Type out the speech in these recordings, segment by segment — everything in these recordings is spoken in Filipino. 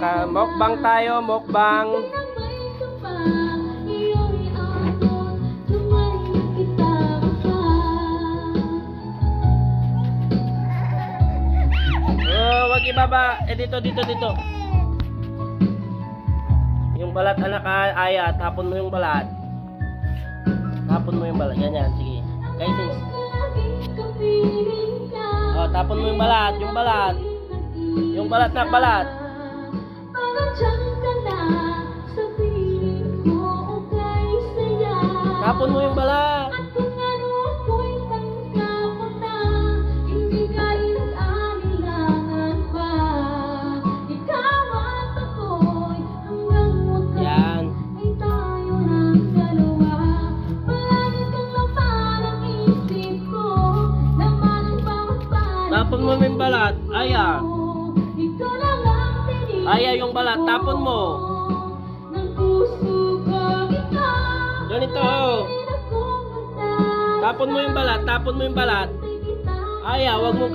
Mukbang tayo, mukbang. Oh, wag ibaba. Dito. Yung balat anak Aya, tapon mo yung balat. Yan, sige. Guys, oh, tapon mo yung balat. Yung balat na balat. Tapon mo yung balat. Yan. Tapon mo yung balat. Aya yung balat. Tapon mo. Ganito. Tapon mo yung balat. Aya, wag mong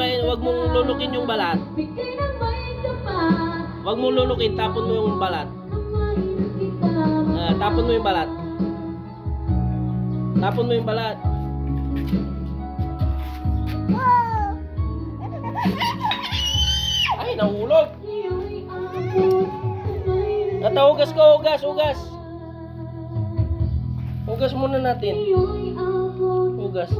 lulukin yung balat. Wag mong lulukin, tapon mo yung balat. Tapon mo yung balat. Ay, nahulog. Hugas ko, hugas. Hugas muna natin. Hugas.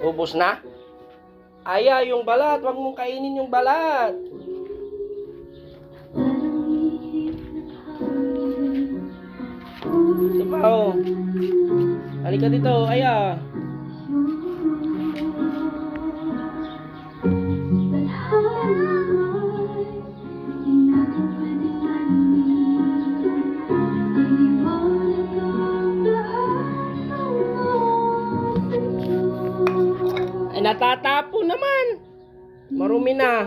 Ubos na? Aya, yung balat. Huwag mong kainin yung balat. Ito pa, oh. Halika dito, Aya. Natatapo naman. Marumi na.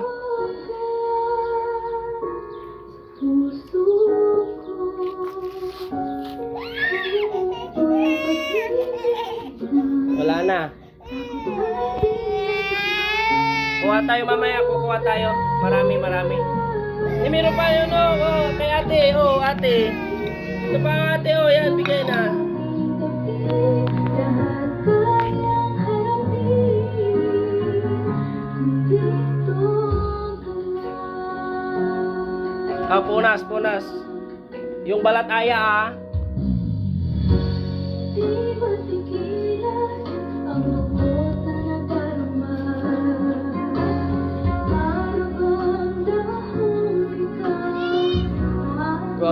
Wala na. Kuha tayo mamaya. Kukuha tayo. Marami. Meron pa yun, oh. Kay ate. Oh, ate. Ito pa ate. Oh, yan. Bigay na. Punas. Yung balat Aya,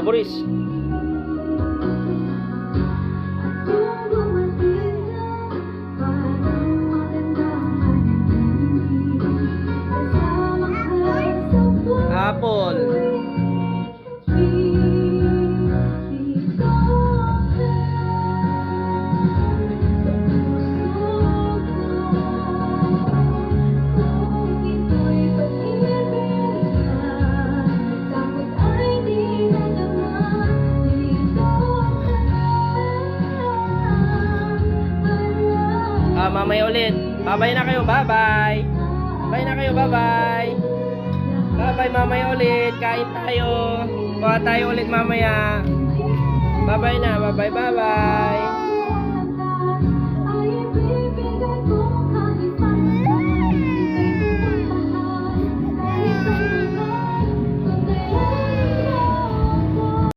Boris. Apple. Mamaya ulit. Bye-bye na kayo. Bye-bye. Bye-bye mamaya ulit. Kain tayo. Kuha tayo ulit mamaya. Bye-bye na. Bye-bye.